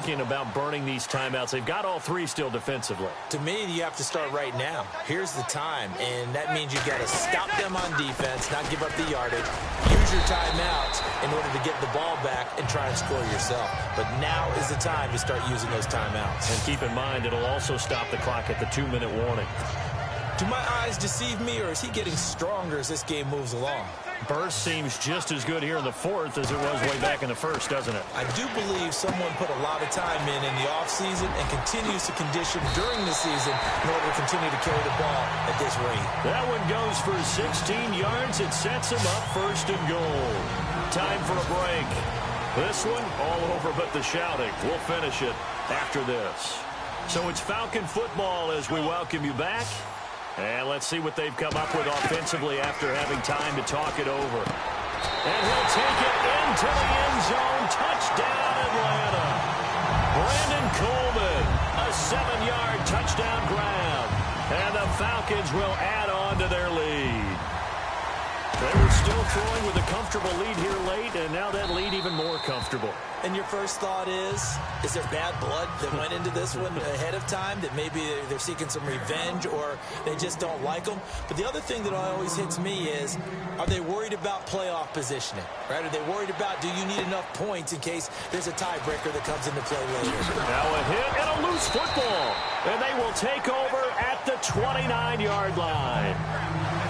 thinking about burning these timeouts? They've got all three still defensively. To me, you have to start right now. Here's the time, and that means you've got to stop them on defense, not give up the yardage, use your timeouts in order to get the ball back and try and score yourself. But now is the time to start using those timeouts. And keep in mind, it'll also stop the clock at the 2-minute warning. Do my eyes deceive me, or is he getting stronger as this game moves along? Burst seems just as good here in the fourth as it was way back in the first, doesn't it? I do believe someone put a lot of time in the offseason and continues to condition during the season in order to continue to carry the ball at this rate. That one goes for 16 yards. It sets him up first and goal. Time for a break. This one all over but the shouting. We'll finish it after this. So it's Falcon football as we welcome you back. And let's see what they've come up with offensively after having time to talk it over. And he'll take it into the end zone. Touchdown, Atlanta. Brandon Coleman, a 7-yard touchdown grab. And the Falcons will add on to their lead. They were still throwing with a comfortable lead here late, and now that lead even more comfortable. And your first thought is there bad blood that went into this one ahead of time, that maybe they're seeking some revenge or they just don't like them? But the other thing that always hits me is, are they worried about playoff positioning? Right? Are they worried about, do you need enough points in case there's a tiebreaker that comes into play later? Now a hit and a loose football. And they will take over at the 29-yard line.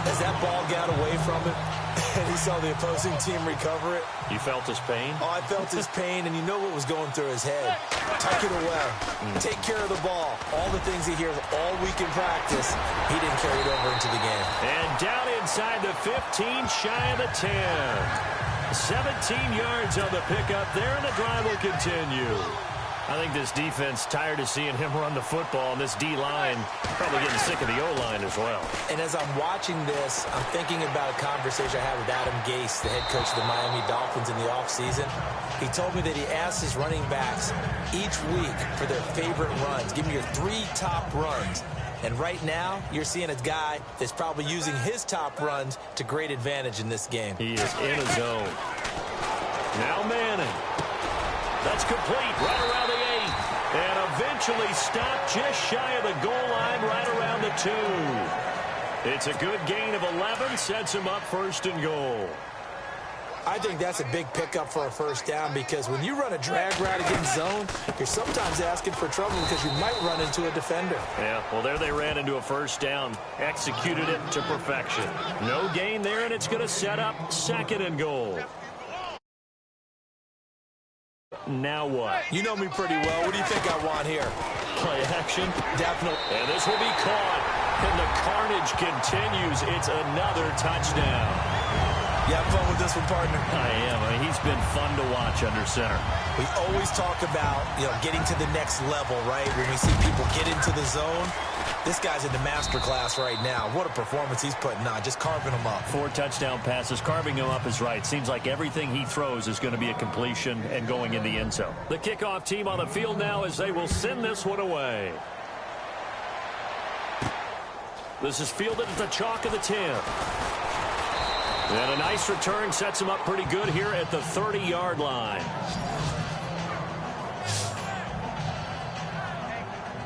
As that ball got away from him, and he saw the opposing team recover it. You felt his pain? Oh, I felt his pain, and you know what was going through his head. Tuck it away. Take care of the ball. All the things he hears all week in practice, he didn't carry it over into the game. And down inside the 15, shy of the 10. 17 yards on the pickup there, and the drive will continue. I think this defense tired of seeing him run the football, and this D-line probably getting sick of the O-line as well. And as I'm watching this, I'm thinking about a conversation I had with Adam Gase, the head coach of the Miami Dolphins in the offseason. He told me that he asked his running backs each week for their favorite runs. Give me your 3 top runs. And right now, you're seeing a guy that's probably using his top runs to great advantage in this game. He is in a zone. Now Manning. That's complete right around the 8. And eventually stopped just shy of the goal line right around the 2. It's a good gain of 11. Sets him up first and goal. I think that's a big pickup for a first down, because when you run a drag route against zone, you're sometimes asking for trouble because you might run into a defender. Yeah, well, there they ran into a first down. Executed it to perfection. No gain there, and it's going to set up second and goal. Now what? You know me pretty well. What do you think I want here? Play action? Definitely. And this will be caught. And the carnage continues. It's another touchdown. You have fun with this one, partner? I am. I mean, he's been fun to watch under center. We always talk about, getting to the next level, right? When we see people get into the zone, this guy's in the master class right now. What a performance he's putting on, just carving them up. 4 touchdown passes. Carving him up is right. Seems like everything he throws is going to be a completion and going in the end zone. The kickoff team on the field now as they will send this one away. This is fielded at the chalk of the 10. And a nice return sets him up pretty good here at the 30-yard line.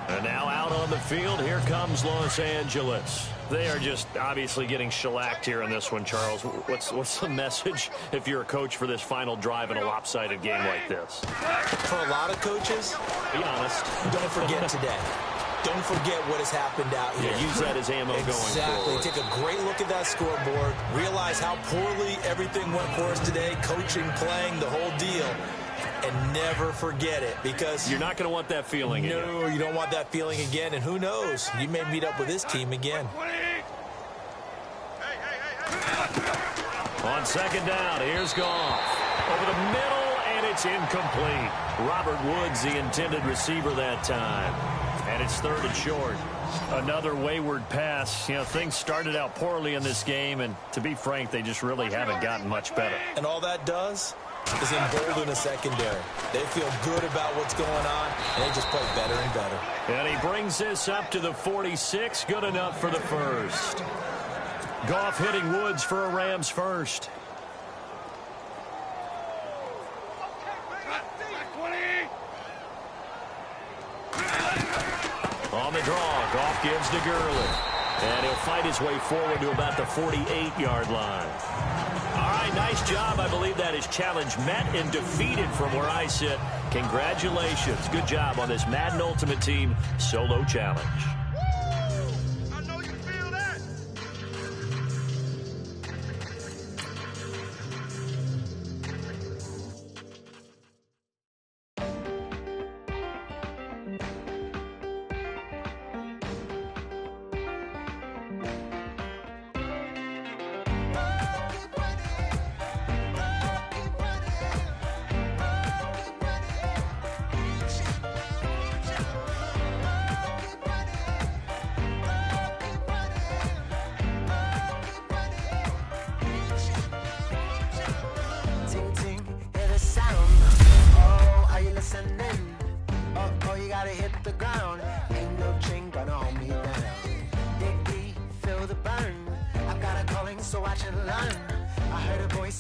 And now out on the field, here comes Los Angeles. They are just obviously getting shellacked here in this one, Charles. What's the message if you're a coach for this final drive in a lopsided game like this? For a lot of coaches, be honest, don't forget today. Don't forget what has happened out here. Yeah, use that as ammo going forward. Exactly. Take a great look at that scoreboard. Realize how poorly everything went for us today. Coaching, playing, the whole deal. And never forget it, because you're not going to want that feeling again. No, you don't want that feeling again. And who knows? You may meet up with this team again. On second down, here's Goff. Over the middle, and it's incomplete. Robert Woods, the intended receiver that time. And it's third and short. Another wayward pass. Things started out poorly in this game, and to be frank, they just really haven't gotten much better. And all that does is embolden a secondary. They feel good about what's going on, and they just play better and better. And he brings this up to the 46. Good enough for the first. Goff hitting Woods for a Rams first. On the draw, Goff gives to Gurley. And he'll fight his way forward to about the 48-yard line. All right, nice job. I believe that is challenge met and defeated from where I sit. Congratulations. Good job on this Madden Ultimate Team solo challenge. I know you feel that.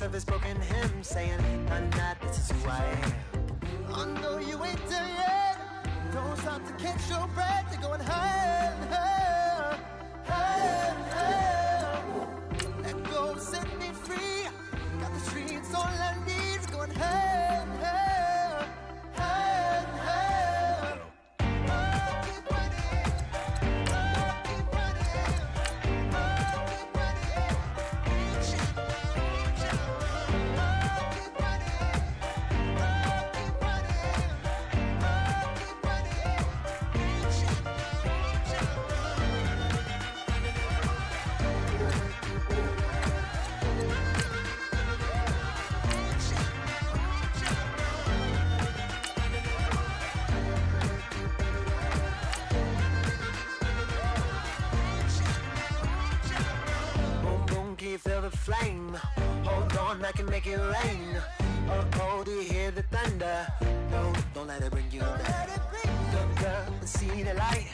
Of his broken hymn saying, "I'm not, this is who I am." I know you ain't there yet. Don't stop to catch your breath. You're going higher, higher, higher, higher. Let go, set me free. Got the streets, all I need is going higher, higher, higher, higher. Feel the flame. Hold on, I can make it rain. Oh, do you hear the thunder? No, don't let it bring you down. Look up and see the light.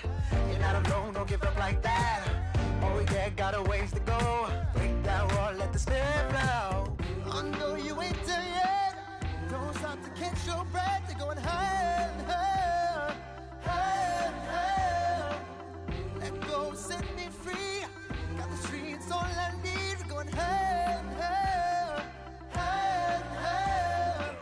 You're not alone, don't give up like that. Oh yeah, got a ways to go. Break that wall, let the spirit flow. I know you ain't there yet. Don't stop to catch your breath. You're going higher, higher, higher, higher. Let go, set me free. Got the streets, all I need. Going hey, hey, hey, hey.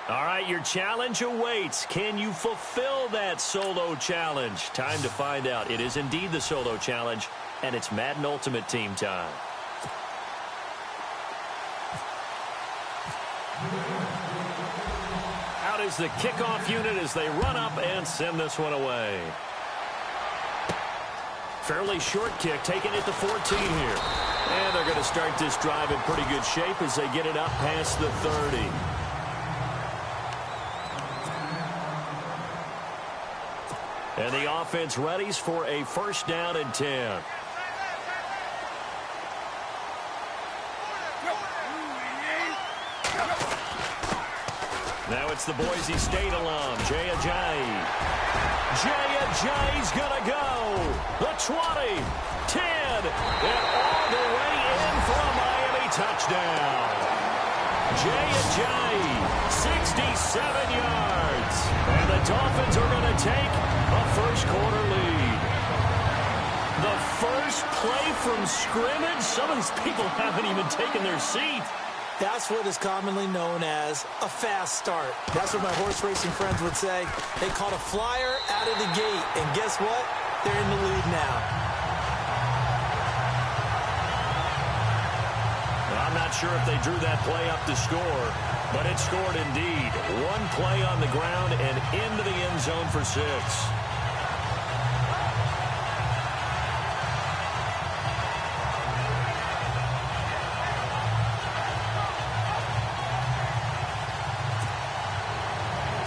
All right, your challenge awaits. Can you fulfill that solo challenge? Time to find out. It is indeed the solo challenge, and it's Madden Ultimate Team time. Out is the kickoff unit as they run up and send this one away. Fairly short kick, taking it to 14 here. And they're going to start this drive in pretty good shape as they get it up past the 30. And the offense readies for a first down and 10. Now it's the Boise State alum, Jay Ajayi. Jay Ajayi's going to go. The 20, 10, and all the way in for a Miami touchdown. Jay Ajayi, 67 yards. And the Dolphins are going to take a first-quarter lead. The first play from scrimmage. Some of these people haven't even taken their seat. That's what is commonly known as a fast start. That's what my horse racing friends would say. They caught a flyer out of the gate, and guess what? They're in the lead now. I'm not sure if they drew that play up to score, but it scored indeed. One play on the ground and into the end zone for 6.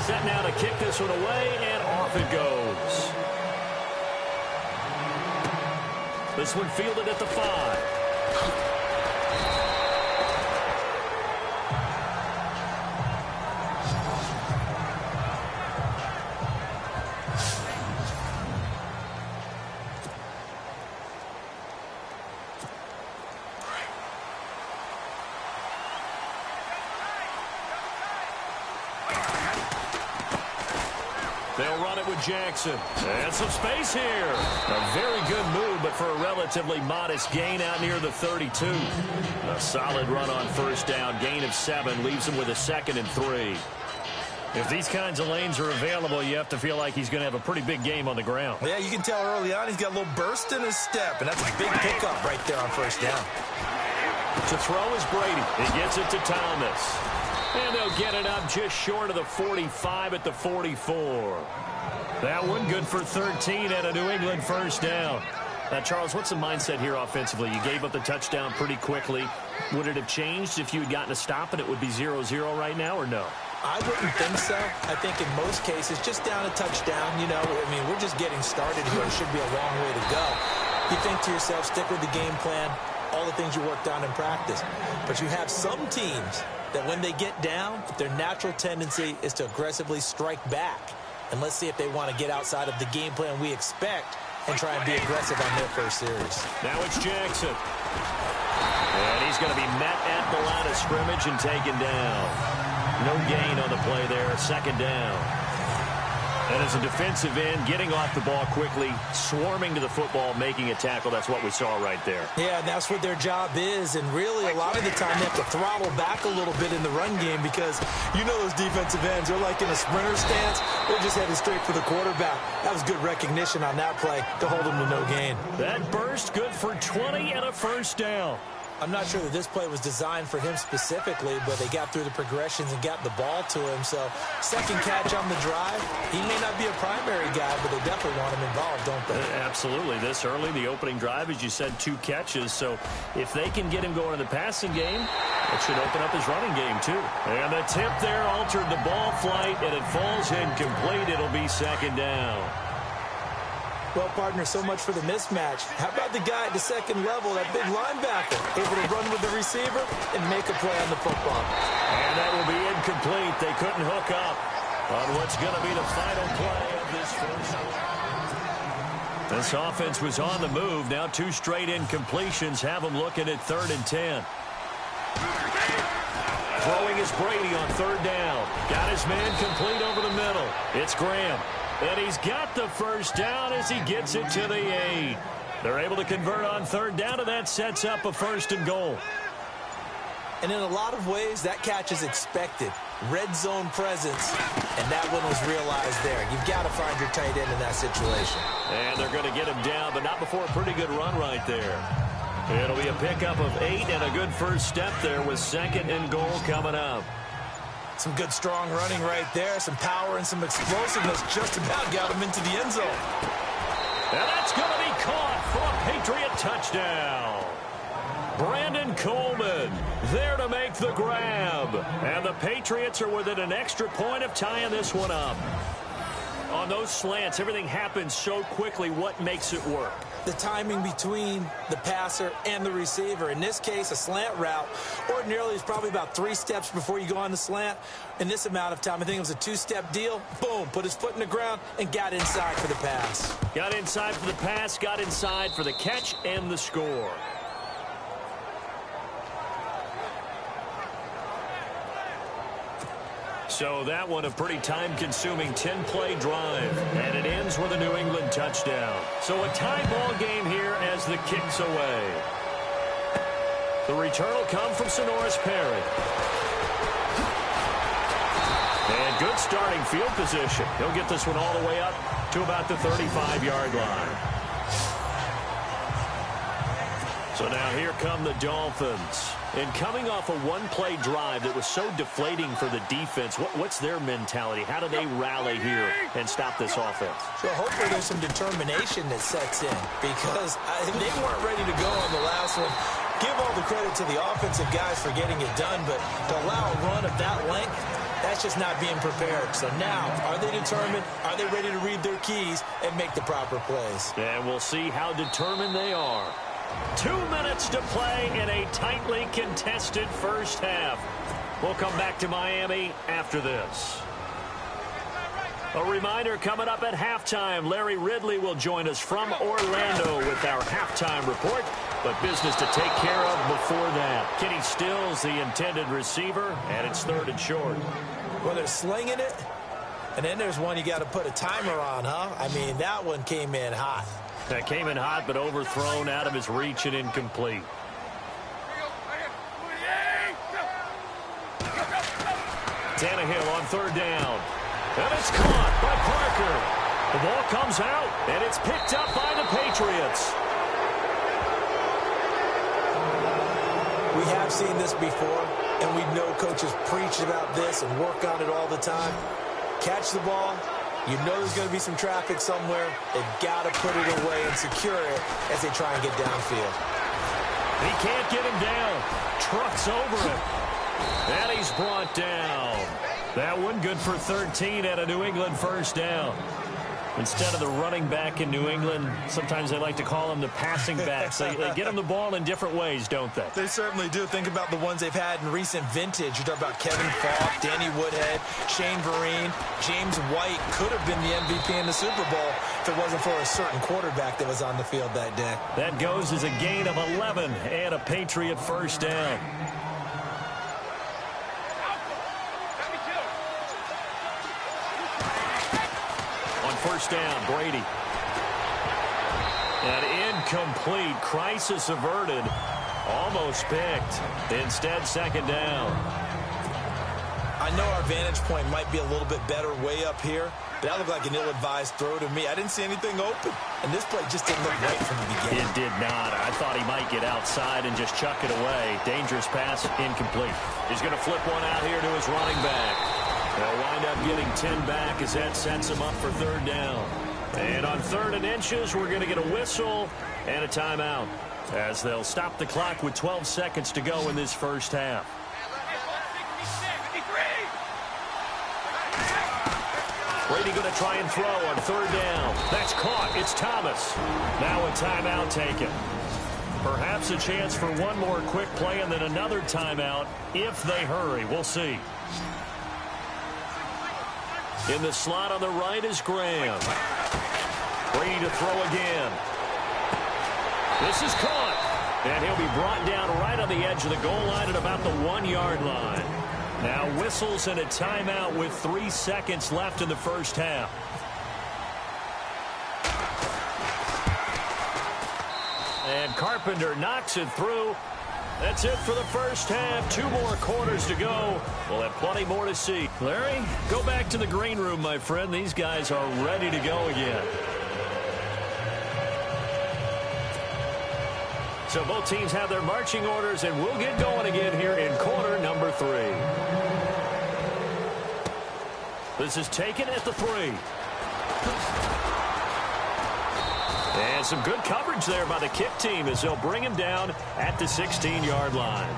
Set now to kick this one away, and off it goes. This one fielded at the 5. They'll run it with Jackson. And some space here. A very good move, but for a relatively modest gain out near the 32. A solid run on first down. Gain of 7 leaves him with a 2nd and 3. If these kinds of lanes are available, you have to feel like he's going to have a pretty big game on the ground. Yeah, you can tell early on he's got a little burst in his step, and that's a big pickup right there on first down. To throw is Brady. He gets it to Thomas. And they'll get it up just short of the 45 at the 44. That one good for 13 at a New England first down. Now, Charles, what's the mindset here offensively? You gave up the touchdown pretty quickly. Would it have changed if you had gotten a stop and it would be 0-0 right now, or no? I wouldn't think so. I think in most cases, just down a touchdown, you know, I mean, we're just getting started here. It should be a long way to go. You think to yourself, stick with the game plan, all the things you worked on in practice. But you have some teams that when they get down, their natural tendency is to aggressively strike back. And let's see if they want to get outside of the game plan we expect and try and be aggressive on their first series. Now it's Jackson. And he's going to be met at the line of scrimmage and taken down. No gain on the play there, 2nd down. And as a defensive end, getting off the ball quickly, swarming to the football, making a tackle, that's what we saw right there. Yeah, and that's what their job is. And really, a lot of the time, they have to throttle back a little bit in the run game because you know those defensive ends, they're like in a sprinter stance. They're just headed straight for the quarterback. That was good recognition on that play to hold them to no gain. That burst good for 20 and a first down. I'm not sure that this play was designed for him specifically, but they got through the progressions and got the ball to him. So, second catch on the drive. He may not be a primary guy, but they definitely want him involved, don't they? Absolutely. This early, the opening drive, as you said, 2 catches. So, if they can get him going in the passing game, it should open up his running game, too. And the tip there altered the ball flight, and it falls incomplete. It'll be 2nd down. Well, partner, so much for the mismatch. How about the guy at the second level, that big linebacker, able to run with the receiver and make a play on the football? And that will be incomplete. They couldn't hook up on what's going to be the final play of this first half. This offense was on the move. Now 2 straight incompletions have them looking at 3rd and 10. Throwing is Brady on 3rd down. Got his man complete over the middle. It's Graham. And he's got the first down as he gets it to the 8. They're able to convert on 3rd down, and that sets up a 1st and goal. And in a lot of ways, that catch is expected. Red zone presence, and that one was realized there. You've got to find your tight end in that situation. And they're going to get him down, but not before a pretty good run right there. It'll be a pickup of 8 and a good first step there with 2nd and goal coming up. Some good, strong running right there. Some power and some explosiveness just about got him into the end zone. And that's going to be caught for a Patriot touchdown. Brandon Coleman there to make the grab. And the Patriots are within an extra point of tying this one up. On those slants, everything happens so quickly. What makes it work? The timing between the passer and the receiver. In this case, a slant route ordinarily is probably about 3 steps before you go on the slant. In this amount of time, I think it was a 2-step deal. Boom, put his foot in the ground and got inside for the pass. Got inside for the pass, got inside for the catch and the score. So that one a pretty time-consuming 10-play drive, and it ends with a New England touchdown. So a tie ball game here as the kick's away. The return will come from Sonoris Perry. And good starting field position. He'll get this one all the way up to about the 35-yard line. So now here come the Dolphins. And coming off a one-play drive that was so deflating for the defense, what's their mentality? How do they rally here and stop this offense? So hopefully there's some determination that sets in because they weren't ready to go on the last one. Give all the credit to the offensive guys for getting it done, but to allow a run of that length, that's just not being prepared. So now, are they determined? Are they ready to read their keys and make the proper plays? And we'll see how determined they are. 2 minutes to play in a tightly contested first half. We'll come back to Miami after this. A reminder coming up at halftime, Larry Ridley will join us from Orlando with our halftime report. But business to take care of before that. Kenny Stills, the intended receiver, and it's 3rd and short. Well, they're slinging it. And then there's one you got to put a timer on, huh? I mean, that one came in hot. That came in hot, but overthrown, out of his reach and incomplete. Tannehill on third down. And it's caught by Parker. The ball comes out, and it's picked up by the Patriots. We have seen this before, and we know coaches preach about this and work on it all the time. Catch the ball. You know there's going to be some traffic somewhere. They've got to put it away and secure it as they try and get downfield. He can't get him down. Trucks over him. And he's brought down. That one good for 13 at a New England first down. Instead of the running back in New England, sometimes they like to call them the passing backs. They get them the ball in different ways, don't they? They certainly do. Think about the ones they've had in recent vintage. You talk about Kevin Falk, Danny Woodhead, Shane Vereen, James White could have been the MVP in the Super Bowl if it wasn't for a certain quarterback that was on the field that day. That goes as a gain of 11 and a Patriot first down. First down, Brady. An incomplete, crisis averted, almost picked. Instead, second down. I know our vantage point might be a little bit better way up here, but that looked like an ill-advised throw to me. I didn't see anything open, and this play just didn't look right from the beginning. It did not. I thought he might get outside and just chuck it away. Dangerous pass, incomplete. He's going to flip one out here to his running back. They'll wind up getting 10 back as that sets them up for third down. And on 3rd and inches, we're going to get a whistle and a timeout as they'll stop the clock with 12 seconds to go in this first half. Brady going to try and throw on 3rd down. That's caught. It's Thomas. Now a timeout taken. Perhaps a chance for one more quick play and then another timeout if they hurry. We'll see. In the slot on the right is Graham. Brady to throw again. This is caught. And he'll be brought down right on the edge of the goal line at about the 1-yard line. Now whistles and a timeout with 3 seconds left in the first half. And Carpenter knocks it through. That's it for the first half. 2 more quarters to go. We'll have plenty more to see. Larry, go back to the green room, my friend. These guys are ready to go again. So both teams have their marching orders, and we'll get going again here in quarter number 3. This is taken at the 3. And some good coverage there by the kick team as they'll bring him down at the 16-yard line.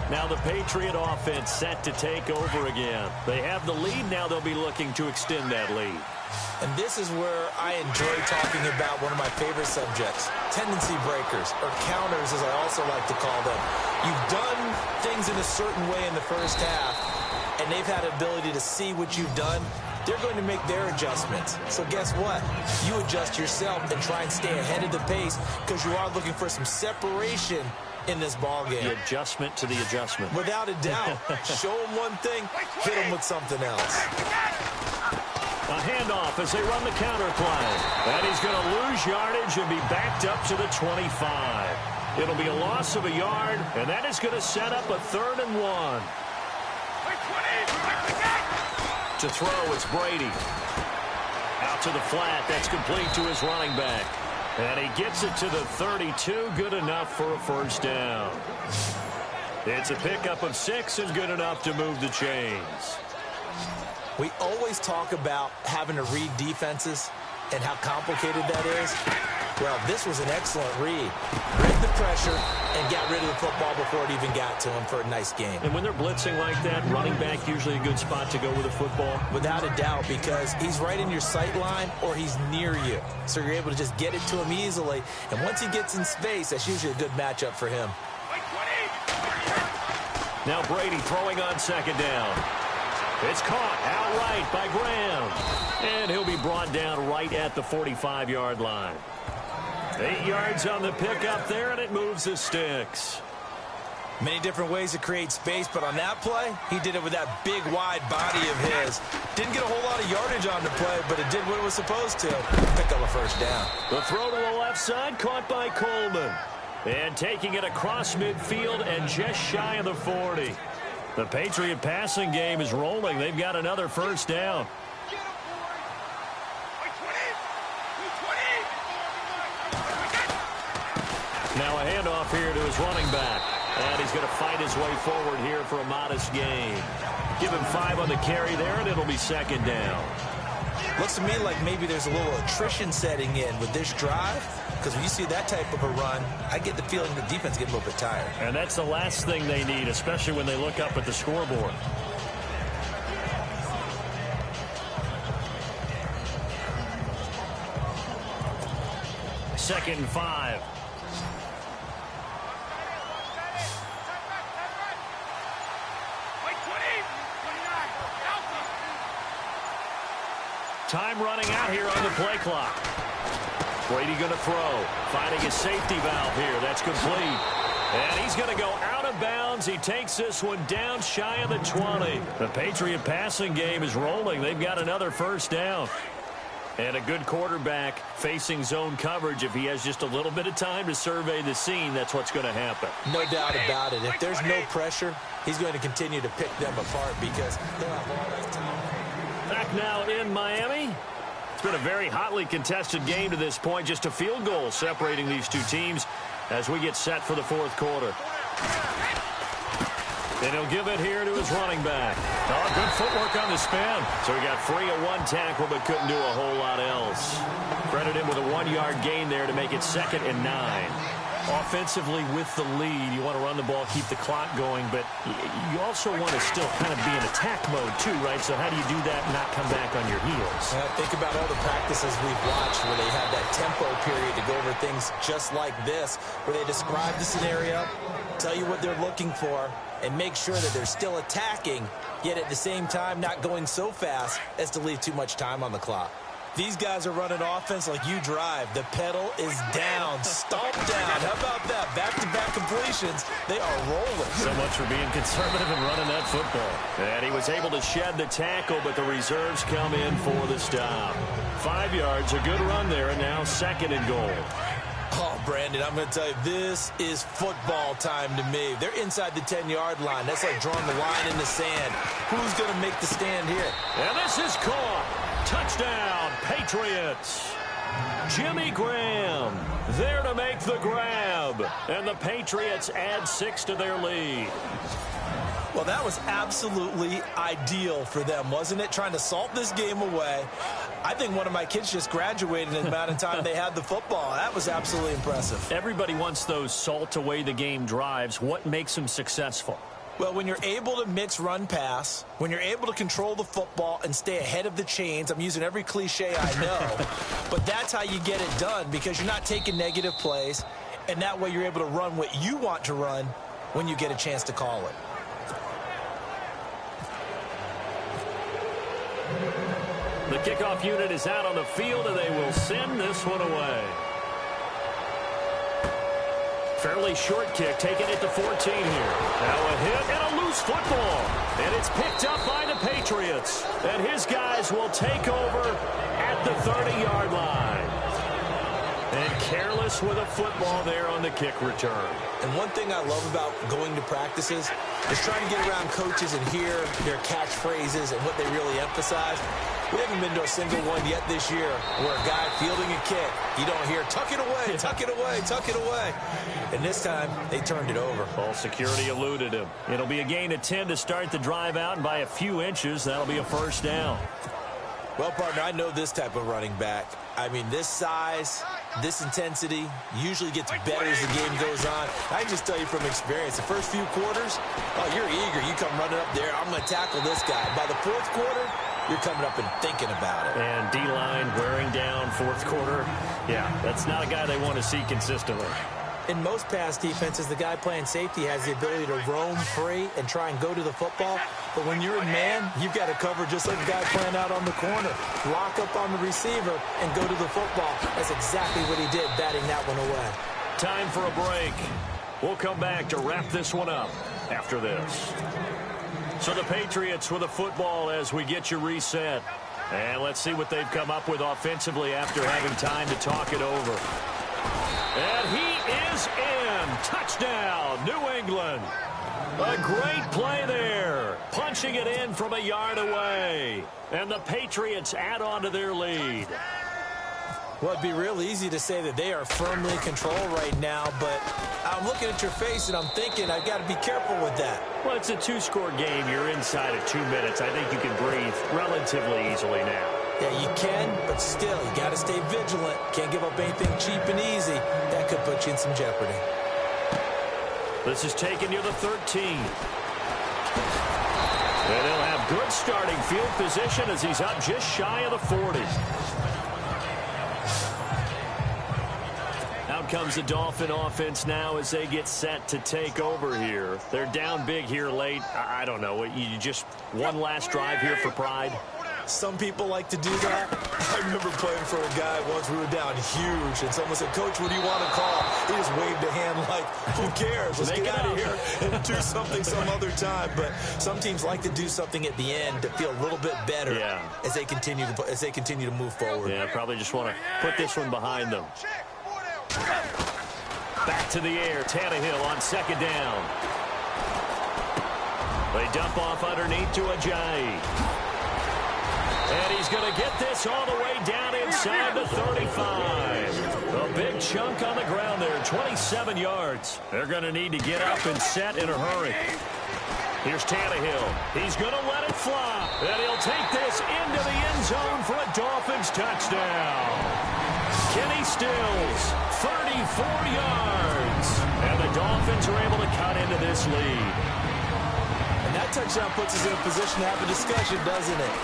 Now the Patriot offense set to take over again. They have the lead. Now they'll be looking to extend that lead. And this is where I enjoy talking about one of my favorite subjects, tendency breakers, or counters as I also like to call them. You've done things in a certain way in the first half, and they've had the ability to see what you've done. They're going to make their adjustments. So guess what? You adjust yourself and try and stay ahead of the pace because you are looking for some separation in this ball game. The adjustment to the adjustment. Without a doubt. Show them one thing, hit them with something else. A handoff as they run the counter play. And he's going to lose yardage and be backed up to the 25. It'll be a loss of a yard, and that is going to set up a 3rd and 1. To throw, it's Brady. Out to the flat. That's complete to his running back. And he gets it to the 32. Good enough for a first down. It's a pickup of 6 and good enough to move the chains. We always talk about having to read defenses and how complicated that is. Well, this was an excellent read. Read the pressure and got rid of the football before it even got to him for a nice game. And when they're blitzing like that, running back usually a good spot to go with the football. Without a doubt, because he's right in your sight line or he's near you. So you're able to just get it to him easily. And once he gets in space, that's usually a good matchup for him. Now Brady throwing on 2nd down. It's caught outright by Graham. And he'll be brought down right at the 45-yard line. 8 yards on the pickup there, and it moves the sticks. Many different ways to create space, but on that play, he did it with that big, wide body of his. Didn't get a whole lot of yardage on the play, but it did what it was supposed to. Pick up a first down. The throw to the left side, caught by Coleman. And taking it across midfield and just shy of the 40. The Patriot passing game is rolling. They've got another first down. Now a handoff here to his running back. And he's going to fight his way forward here for a modest gain. Give him 5 on the carry there, and it'll be second down. Looks to me like maybe there's a little attrition setting in with this drive. Because when you see that type of a run, I get the feeling the defense gets a little bit tired. And that's the last thing they need, especially when they look up at the scoreboard. Second and 5. Time running out here on the play clock. Brady going to throw. Finding his safety valve here. That's complete. And he's going to go out of bounds. He takes this one down shy of the 20. The Patriot passing game is rolling. They've got another first down. And a good quarterback facing zone coverage. If he has just a little bit of time to survey the scene, that's what's going to happen. No doubt about it. If there's no pressure, he's going to continue to pick them apart because they'll have all that time. Back now in Miami. It's been a very hotly contested game to this point. Just a field goal separating these two teams as we get set for the fourth quarter. And he'll give it here to his running back. Oh, good footwork on the spin. So he got free of one tackle but couldn't do a whole lot else. Credit him with a 1-yard gain there to make it 2nd and 9. Offensively with the lead, you want to run the ball, keep the clock going, but you also want to still kind of be in attack mode too, right? So how do you do that and not come back on your heels? Think about all the practices we've watched where they have that tempo period to go over things just like this, where they describe the scenario, tell you what they're looking for, and make sure that they're still attacking, yet at the same time not going so fast as to leave too much time on the clock. These guys are running offense like you drive. The pedal is down, stomp down. How about that? Back-to-back completions. They are rolling. So much for being conservative and running that football. And he was able to shed the tackle, but the reserves come in for the stop. 5 yards, a good run there, and now 2nd and goal. Oh, Brandon, I'm going to tell you, this is football time to me. They're inside the 10-yard line. That's like drawing the line in the sand. Who's going to make the stand here? And this is caught. Touchdown, Patriots. Jimmy Graham there to make the grab. And the Patriots add 6 to their lead. Well, that was absolutely ideal for them, wasn't it? Trying to salt this game away. I think one of my kids just graduated in the amount of time they had the football. That was absolutely impressive. Everybody wants those salt away the game drives. What makes them successful? Well, when you're able to mix run-pass, when you're able to control the football and stay ahead of the chains, I'm using every cliche I know, but that's how you get it done because you're not taking negative plays, and that way you're able to run what you want to run when you get a chance to call it. The kickoff unit is out on the field, and they will send this one away. Fairly short kick, taking it to 14 here. Now a hit and a loose football. And it's picked up by the Patriots. And his guys will take over at the 30-yard line. And careless with a football there on the kick return. And one thing I love about going to practices is trying to get around coaches and hear their catchphrases and what they really emphasize. We haven't been to a single one yet this year where a guy fielding a kick, you don't hear, tuck it away, tuck it away, tuck it away. And this time, they turned it over. Ball security eluded him. It'll be a gain of 10 to start the drive out, and by a few inches, that'll be a first down. Well, partner, I know this type of running back. I mean, this size, this intensity usually gets better as the game goes on. I can just tell you from experience, the first few quarters, oh, you're eager. You come running up there, I'm going to tackle this guy. By the fourth quarter, you're coming up and thinking about it. And D-line wearing down fourth quarter. Yeah, that's not a guy they want to see consistently. In most pass defenses, the guy playing safety has the ability to roam free and try and go to the football. But when you're in man, you've got to cover just like the guy playing out on the corner. Lock up on the receiver and go to the football. That's exactly what he did, batting that one away. Time for a break. We'll come back to wrap this one up after this. So the Patriots with the football as we get you reset. And let's see what they've come up with offensively after having time to talk it over. And he is in. Touchdown, New England. A great play there. Punching it in from a yard away. And the Patriots add on to their lead. Well, it'd be real easy to say that they are firmly in control right now, but I'm looking at your face and I'm thinking I've got to be careful with that. Well, it's a two-score game. You're inside of 2 minutes. I think you can breathe relatively easily now. Yeah, you can, but still, you got to stay vigilant. Can't give up anything cheap and easy. That could put you in some jeopardy. This is taking you to 13. And they'll have good starting field position as he's up just shy of the 40. Out comes the Dolphin offense now as they get set to take over here. They're down big here late. I don't know. You just one last drive here for pride? Some people like to do that. I remember playing for a guy once. We were down huge, and someone said, "Coach, what do you want to call?" He just waved a hand like, who cares? Let's get out of here and do something some other time. But some teams like to do something at the end to feel a little bit better as they continue to move forward. Yeah, probably just want to put this one behind them. Back to the air. Tannehill on second down. They dump off underneath to Ajayi. And he's going to get this all the way down inside the 35. A big chunk on the ground there, 27 yards. They're going to need to get up and set in a hurry. Here's Tannehill. He's going to let it fly. And he'll take this into the end zone for a Dolphins touchdown. Kenny Stills, 34 yards. And the Dolphins are able to cut into this lead. And that touchdown puts us in a position to have a discussion, doesn't it?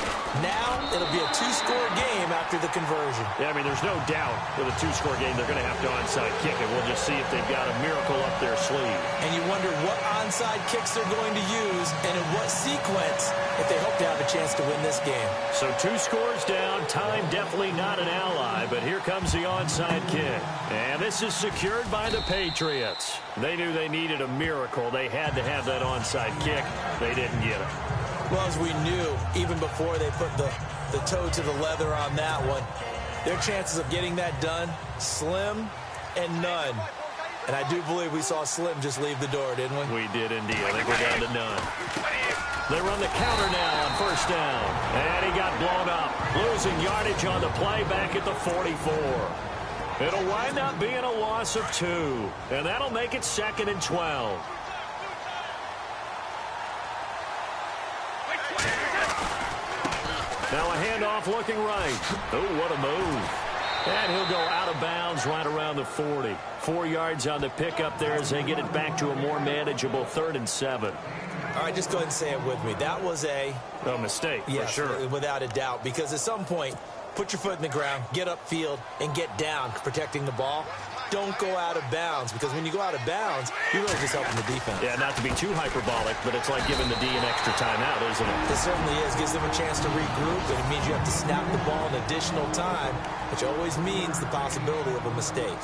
Now, it'll be a two-score game after the conversion. Yeah, I mean, there's no doubt with a two-score game they're going to have to onside kick it. We'll just see if they've got a miracle up their sleeve. And you wonder what onside kicks they're going to use and in what sequence if they hope to have a chance to win this game. So 2 scores down. Time definitely not an ally, but here comes the onside kick. And this is secured by the Patriots. They knew they needed a miracle. They had to have that onside kick. They didn't get it. Well, as we knew, even before they put the toe to the leather on that one, their chances of getting that done, slim and none. And I do believe we saw Slim just leave the door, didn't we? We did indeed. I think we're down to none. They run the counter now on first down. And he got blown up. Losing yardage on the play back at the 44. It'll wind up being a loss of 2. And that'll make it 2nd and 12. Now a handoff looking right. Oh, what a move. And he'll go out of bounds right around the 40. 4 yards on the pickup there as they get it back to a more manageable 3rd and 7. All right, just go ahead and say it with me. That was a mistake, for sure. Without a doubt, because at some point, put your foot in the ground, get upfield, and get down protecting the ball. Don't go out of bounds, because when you go out of bounds, you're really just helping the defense. Yeah, not to be too hyperbolic, but it's like giving the D an extra timeout, isn't it? It certainly is. Gives them a chance to regroup, and it means you have to snap the ball an additional time, which always means the possibility of a mistake.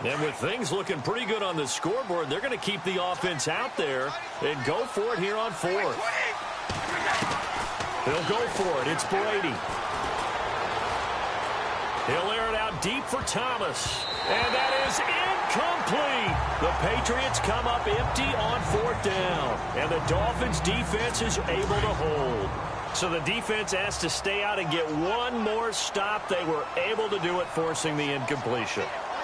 And with things looking pretty good on the scoreboard, they're going to keep the offense out there and go for it here on 4th. He'll go for it. It's Brady. He'll air it out deep for Thomas. And that is incomplete. The Patriots come up empty on 4th down. And the Dolphins defense is able to hold. So the defense has to stay out and get one more stop. They were able to do it, forcing the incompletion.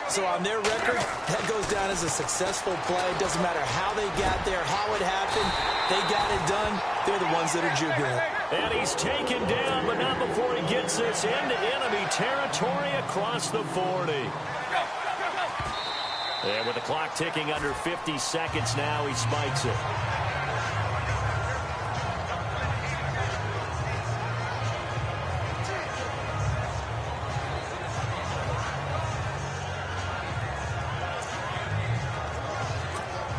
So on their record, that goes down as a successful play. Doesn't matter how they got there, how it happened. They got it done. They're the ones that are jubilant. And he's taken down, but not before he gets this into enemy territory across the 40. And with the clock ticking under 50 seconds now, he spikes it.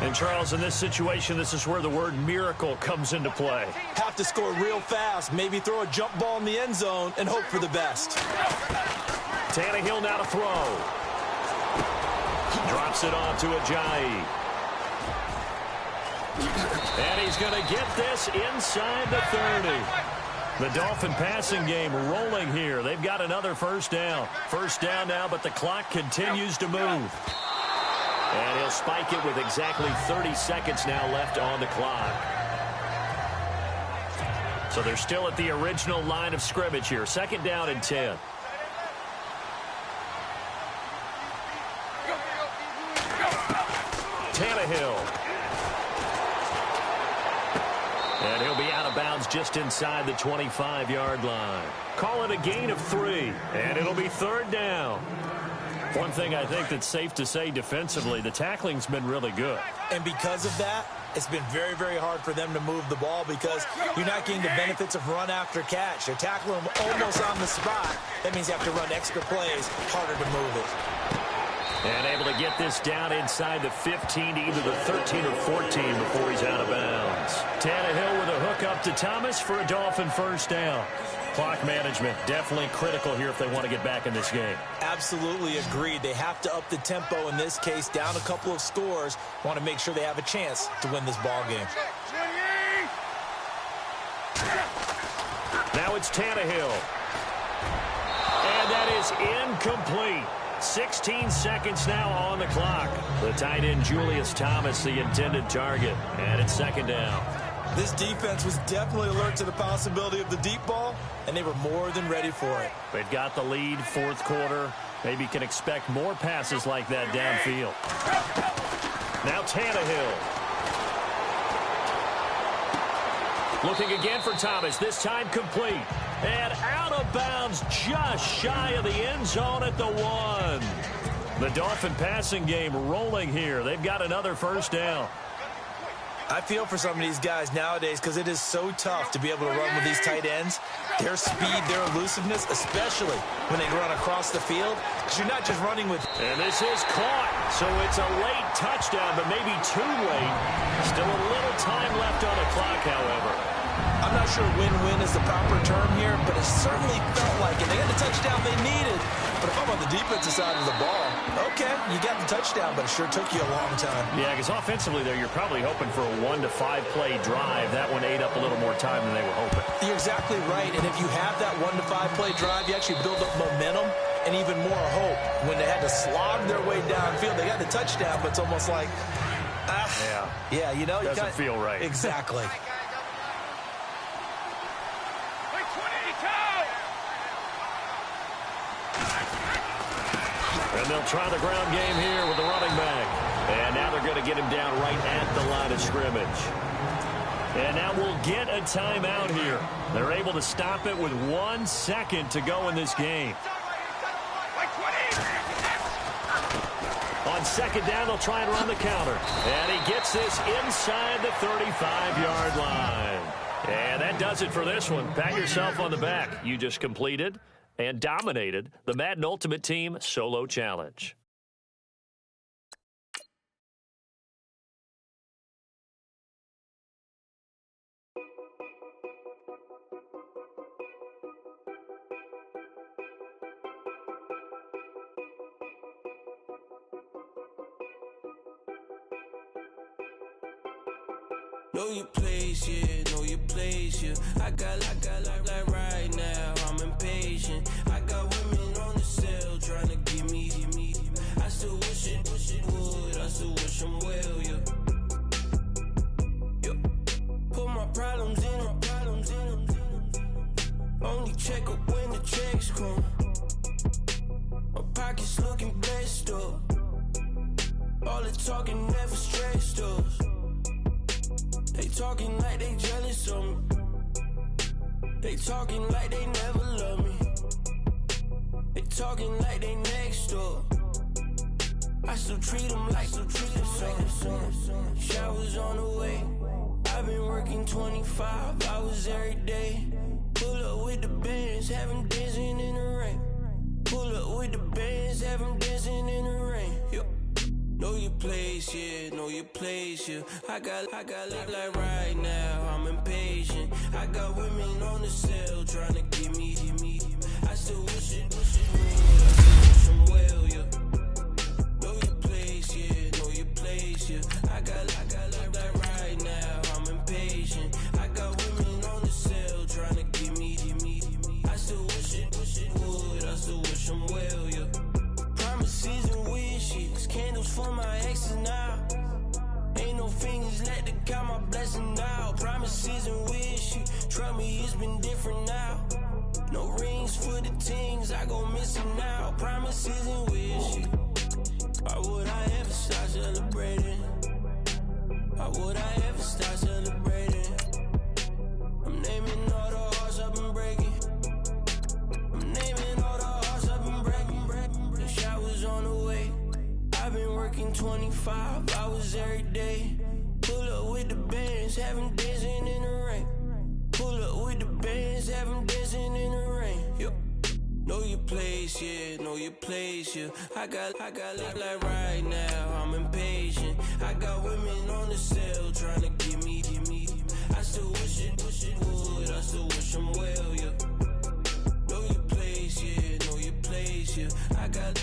And, Charles, in this situation, this is where the word miracle comes into play. Have to score real fast, maybe throw a jump ball in the end zone and hope for the best. Tannehill now to throw. Drops it off to Ajayi. And he's going to get this inside the 30. The Dolphin passing game rolling here. They've got another first down. First down now, but the clock continues to move. And he'll spike it with exactly 30 seconds now left on the clock. So they're still at the original line of scrimmage here. Second down and 10. Tannehill. And he'll be out of bounds just inside the 25-yard line. Call it a gain of 3, and it'll be third down. One thing I think that's safe to say defensively, the tackling's been really good. And because of that, it's been very, very hard for them to move the ball because you're not getting the benefits of run after catch. You're tackling them almost on the spot. That means you have to run extra plays, harder to move it. And able to get this down inside the 15 to either the 13 or 14 before he's out of bounds. Tannehill with a hook up to Thomas for a Dolphin first down. Clock management definitely critical here if they want to get back in this game. Absolutely agreed. They have to up the tempo in this case, down a couple of scores. Want to make sure they have a chance to win this ball game. Now it's Tannehill. And that is incomplete. 16 seconds now on the clock. The tight end Julius Thomas, the intended target. And it's second down. This defense was definitely alert to the possibility of the deep ball, and they were more than ready for it. They've got the lead, fourth quarter. Maybe can expect more passes like that downfield. Now Tannehill. Looking again for Thomas, this time complete. And out of bounds just shy of the end zone at the 1. The Dolphin passing game rolling here. They've got another first down. I feel for some of these guys nowadays because it is so tough to be able to run with these tight ends. Their speed, their elusiveness, especially when they run across the field. Because you're not just running with... And this is caught. So it's a late touchdown, but maybe too late. Still a little time left on the clock, however. I'm not sure win-win is the proper term here, but it certainly felt like it. They got the touchdown they needed. But if I'm on the defensive side of the ball, okay, you got the touchdown, but it sure took you a long time. Yeah, because offensively there, you're probably hoping for a 1 to 5 play drive. That one ate up a little more time than they were hoping. You're exactly right, and if you have that 1 to 5 play drive, you actually build up momentum and even more hope. When they had to slog their way downfield, they got the touchdown, but it's almost like, yeah, you know, doesn't feel right. Exactly. And they'll try the ground game here with the running back. And now they're going to get him down right at the line of scrimmage. And now we'll get a timeout here. They're able to stop it with 1 second to go in this game. On second down, they'll try and run the counter. And he gets this inside the 35-yard line. And that does it for this one. Pat yourself on the back. You just completed and dominated the Madden Ultimate Team Solo Challenge. Know your place, yeah, know your place, yeah. I got like right now, I'm impatient. I got women on the cell trying to give me. I still wish it would, I still wish I'm well, yeah. Put my problems in. Only check up when the checks come. My pockets looking blessed up. All the talking never stressed us. They talking like they jealous of me. They talking like they never love me. They talking like they next door. I still treat them like so. Showers on the way. I've been working 25 hours every day. Pull up with the bands, have them dancing in the rain. Pull up with the bands, have them dancing in the rain. Yo. Know your place, yeah, know your place, yeah. I got like right now, I'm impatient. I got women on the cell trying to give me. I still wish it would. I still wish him well, yeah. Know your place, yeah. Know your place, yeah. I got like right now. I'm impatient. I got women on the cell trying to give me. I still wish it would. I still wish him well, yeah. Promises and wishes, candles for my exes now. Ain't no fingers left to count my blessing now. Promises and wishes, trust me, it's been different now. No rings for the things, I gon' miss them now. Promises and wishes. Why would I ever stop celebrating? Why would I ever stop celebrating? I'm naming all the hearts I've been breaking. I'm naming all the hearts I've been breaking. The shower's on the way. I've been working 25 hours every day. Pull up with the bands, have them dancing in the rain. Pull up with the bands, have them dancing in the rain. Yep. Know your place, yeah, know your place, yeah. I got like right now, I'm impatient. I got women on the cell trying to give me. I still wish it would, I still wish them well, yeah. Know your place, yeah, know your place, yeah. I got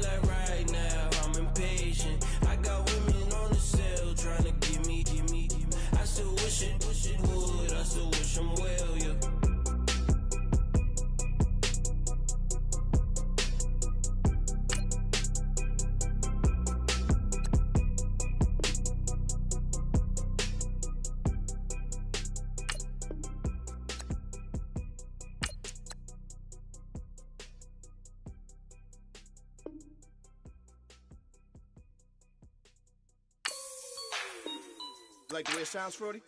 like right now, I'm impatient. I got women on the cell trying to give me. I still wish it would, I still wish them well, yeah. Like the way it sounds, Frody?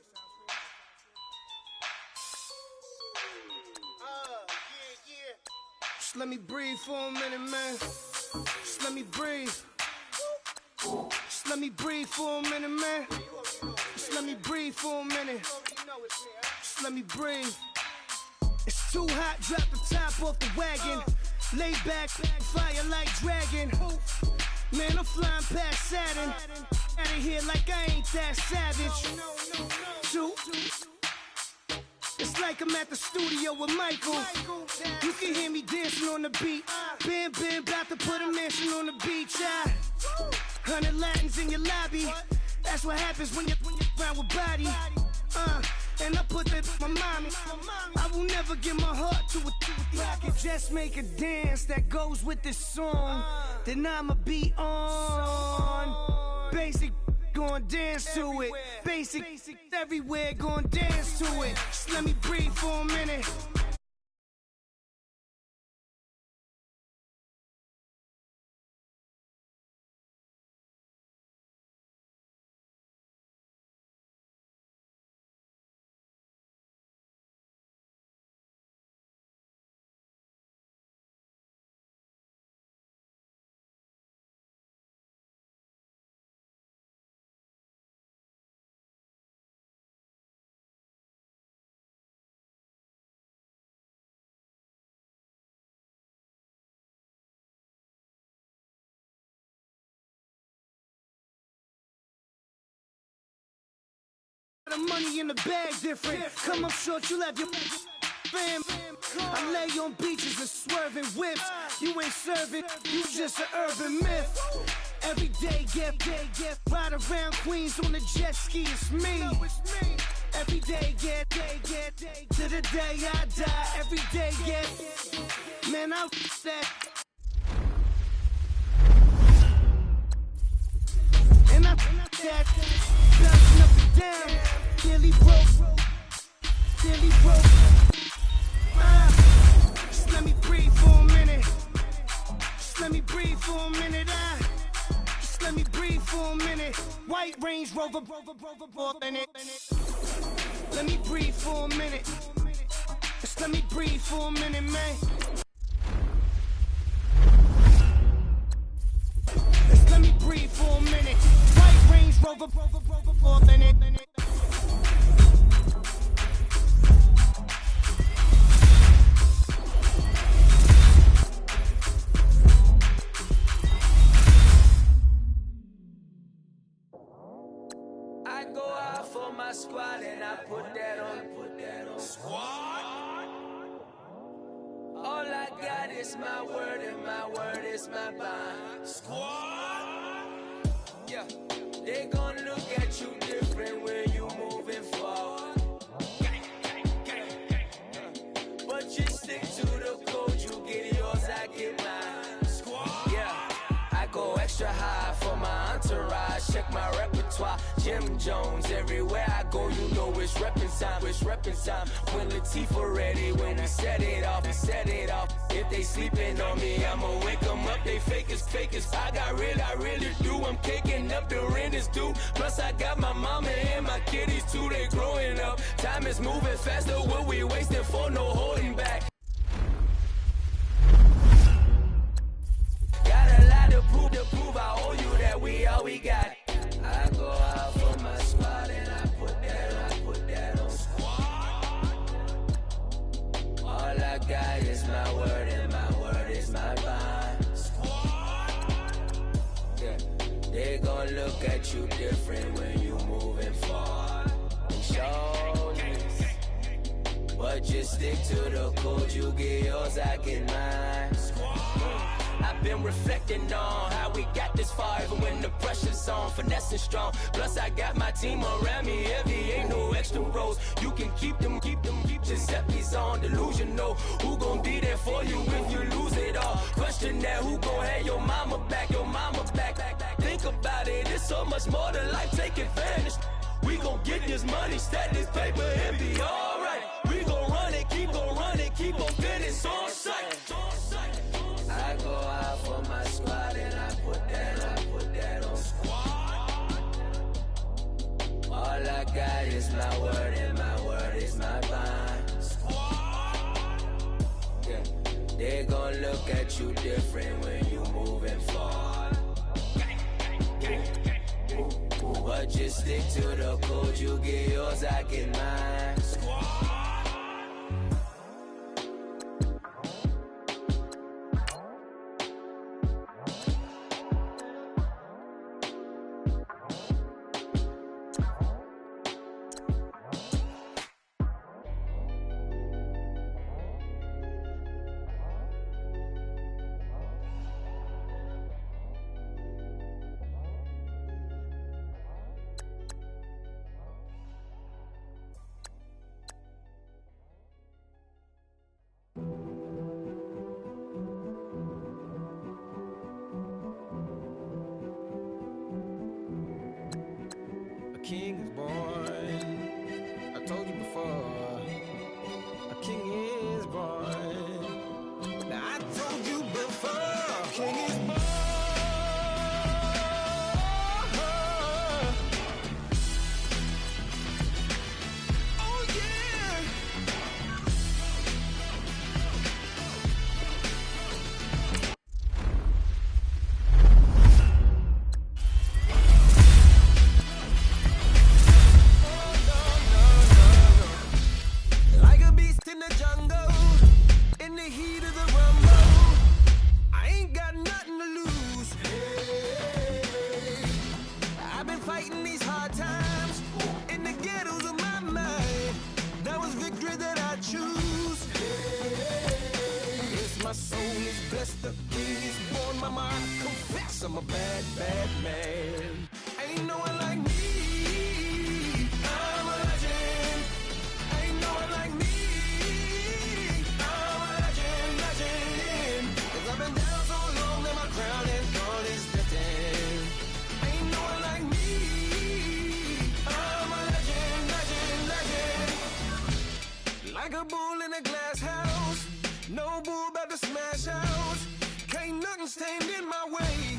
Just let me breathe for a minute, man. Just let me breathe. Just let me breathe for a minute, man. Just let me breathe for a minute. Just let me breathe. It's too hot, drop the top off the wagon. Lay back, fire like dragon. Man, I'm flying past Saturn. Out of here like I ain't that savage. Two. It's like I'm at the studio with Michael. You can hear me dancing on the beat. Bam, about to put a mansion on the beach. 100 Latins in your lobby. That's what happens when you're around with body. And I put that my mommy. I will never give my heart to it. I can just make a dance that goes with this song. Then I'ma be on. Basic, gon' dance to it. Basic, everywhere, gon' dance to it. Just let me breathe for a minute. The money in the bag different. Come up short, you left your fam. I lay on beaches and swerving whips. You ain't serving, you just an urban myth. Every day get ride around Queens on the jet ski. It's me. Every day get to the day I die. Every day get man I that. And I that bouncing up and down. Nearly broke. Just let me breathe for a minute. Just let me breathe for a minute. Just let me breathe for a minute. White Range Rover, in it. Let me breathe for a minute. Just let me breathe for a minute, man. Just let me breathe for a minute. White Range Rover, in it. I go out for my squad and I put that on. Squad? All All I got is my word, and my word is my bond. Squad! Yeah, they gon' look at you different when you moving forward. But you stick to the code, you get yours, I get mine. Squad! Yeah, I go extra high for my entourage. Check my repertoire, Jim Jones. Everywhere I go, you know it's reppin' time. It's reppin' time. When Latifah ready, when we set it off, we set it off. If they sleeping on me, I'ma wake them up. They fakers. I really do. I'm caking up, the rent is due. Plus I got my mama and my kiddies too. They growing up. Time is moving faster. What we wasting for? No holding back. Got a lot to prove. I owe you that we all we got. I go out for my squad and I put that on squad. All I got is my word and my word is my bond. Squad. Yeah, they gon' look at you different when you moving forward. Show this, but just stick to the code. You get yours, I get mine. Squad. I've been reflecting on how we got this far, even when the pressure's on, finessing strong. Plus I got my team around me heavy, ain't no extra roles. You can keep them. Giuseppe's on delusional. Who gon' be there for you if you lose it all? Question that, who gon' have your mama back? Think about it, it's so much more to life, take advantage. We gon' get this money, stack this paper, and be alright. We gon' run it, keep on getting on sight. I go out for my squad and I put that on squad. All I got is my word and my word is my bond. Squad. Yeah, they gon' look at you different when you moving forward. But just stick to the code, you get yours, I get mine. Squad. King is born. I told you before, a king is born. Now I told you before, a king is born. Oh yeah. I'm a bad, bad man. Ain't no one like me. I'm a legend. Ain't no one like me. I'm a legend. 'Cause I've been down so long that my crown is gone, is destined. Ain't no one like me. I'm a legend. Like a bull in a glass house. No bull about to smash out. Can't nothing stand in my way.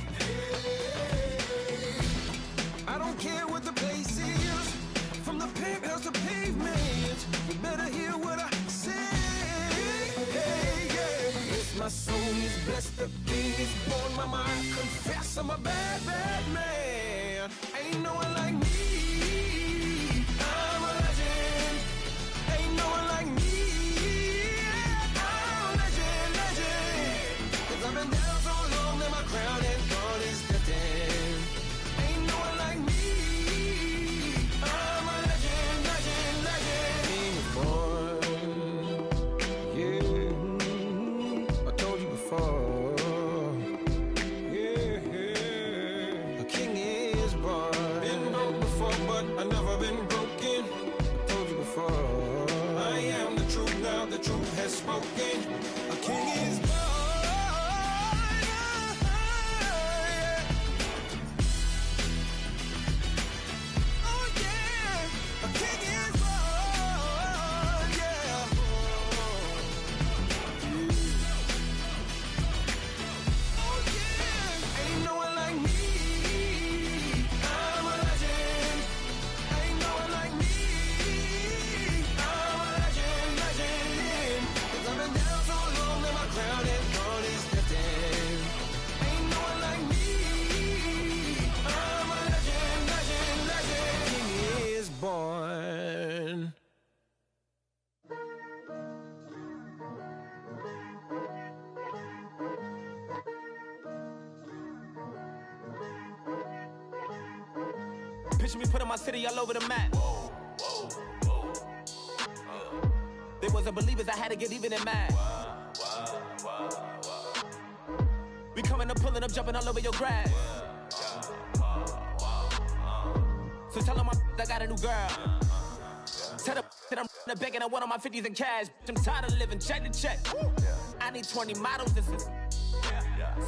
I don't care what the place is, from the penthouse to pavement. You better hear what I say. Hey, yeah. It's my soul is blessed, the king is born. Mama, I confess I'm a bad, bad man. Ain't no one like me. I'm a legend. Ain't no one like me. I'm a legend. 'Cause I've been down so long that spoken. A king is born. Oh yeah, a king is born. Yeah. Oh yeah, ain't no one like me. I'm a legend. Ain't no one like me. I'm a legend, legend. 'Cause I've been down so long that my crown is gone, is lifting. Ain't no one like me. I'm a legend, legend, legend. King is born. Picture me putting my city all over the map. They wasn't believers, I had to get even and mad. We coming up, pulling up, jumping all over your grass. So tell them I got a new girl. Tell them that I'm the bank and I want on my 50s in cash. I'm tired of living check to check. I need 20 models. This is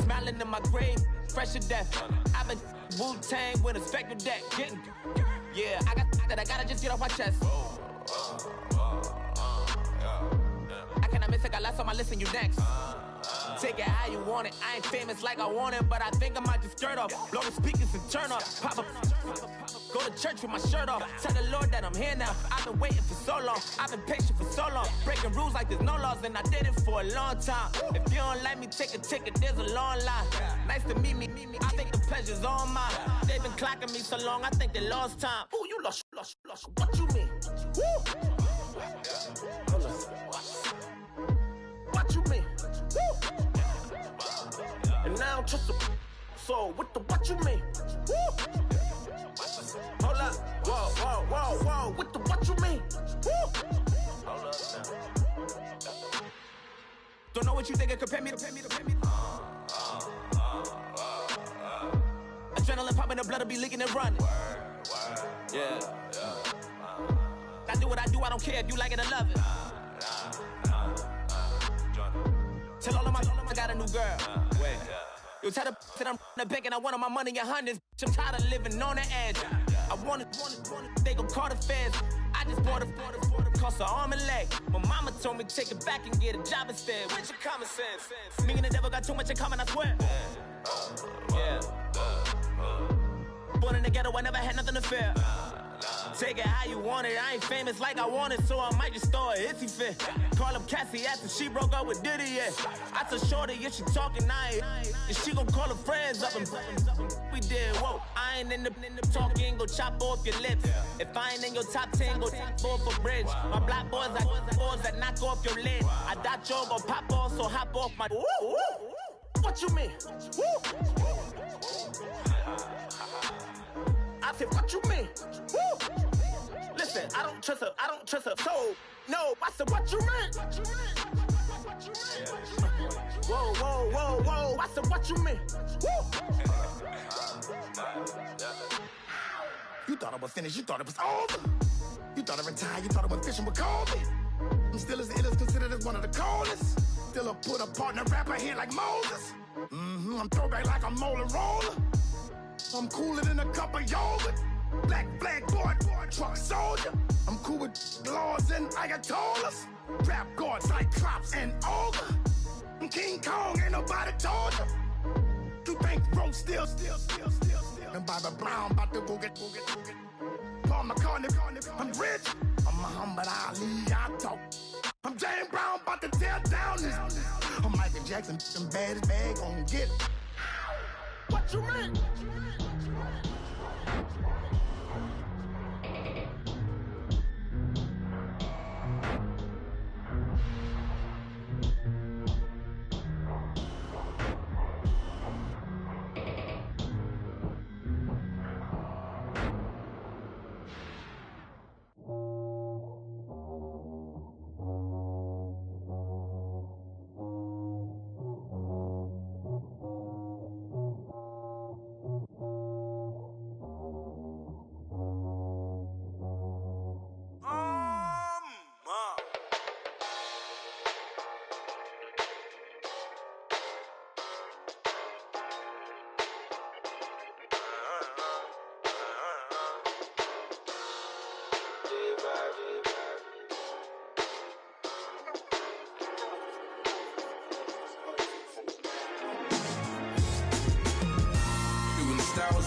smiling in my grave, fresh to death. I've been Wu-Tang with a spectral deck. Getting, yeah, I gotta just get off my chest. I cannot miss it, got last on my list and you next. Take it how you want it. I ain't famous like I want it, but I think I might just skirt off. Blow the speakers and turn up. Pop up. Go to church with my shirt off. Tell the Lord that I'm here now. I've been waiting for so long. I've been patient for so long. Breaking rules like there's no laws, and I did it for a long time. If you don't like me, take a ticket. There's a long line. Nice to meet me. I think the pleasure's all mine. They've been clocking me so long, I think they lost time. Ooh, you lost. What you mean? Woo! What you mean? Woo! And now I don't trust the so what you mean? Woo! Hold up, whoa, what you mean? Woo! Hold up now. Don't know what you think it compare me to. Adrenaline popping, the blood'll be leaking and running. Yeah. I do what I do, I don't care if you like it or love it. Tell all of my I got a new girl. Wait. You tell the that I'm in the bank and I want all my money in hundreds. I'm tired of living on the edge. I want it, they gon' call the feds. I just bought a cost an arm and leg. My mama told me take it back and get a job instead. Where's your common sense? Me and the devil got too much in common, I swear. Yeah. Born in the ghetto, I never had nothing to fear. Take it how you want it. I ain't famous like I want it, so I might just throw a hissy fit. Call up Cassie after she broke up with Diddy, yeah. I told Shorty if she talking, I ain't. And she gon' call her friends up and we did, whoa. I ain't in the talking, go chop off your lips. If I ain't in your top 10, go top 4 for bridge. My black boys like boys that knock off your lid. I thought you gon' pop off, so hop off my. What you mean? I said, what you mean? Woo! Listen, I don't trust her. So, no, I said, what you mean? Whoa, I said, what you mean? Woo! You thought I was finished, you thought it was over. You thought I retired, you thought I went fishing with Kobe. I'm still as ill as considered as one of the coldest. Still a put a partner rapper here like Moses. I'm throwback like a molar roller. I'm cooler than a cup of yogurt. Black flag board, truck soldier. I'm cool with laws and Ayatollahs. Rap god, Cyclops and Olga. I'm King Kong, ain't nobody told you. You think Rose still. And Bobby Brown about to go get. Paul McCartney, I'm rich. I'm Muhammad Ali, I talk. I'm James Brown, about to tear down this. I'm Michael Jackson, them bad as bag gon' get it. What you mean?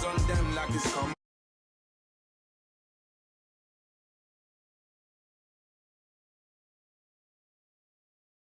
on them like it's coming.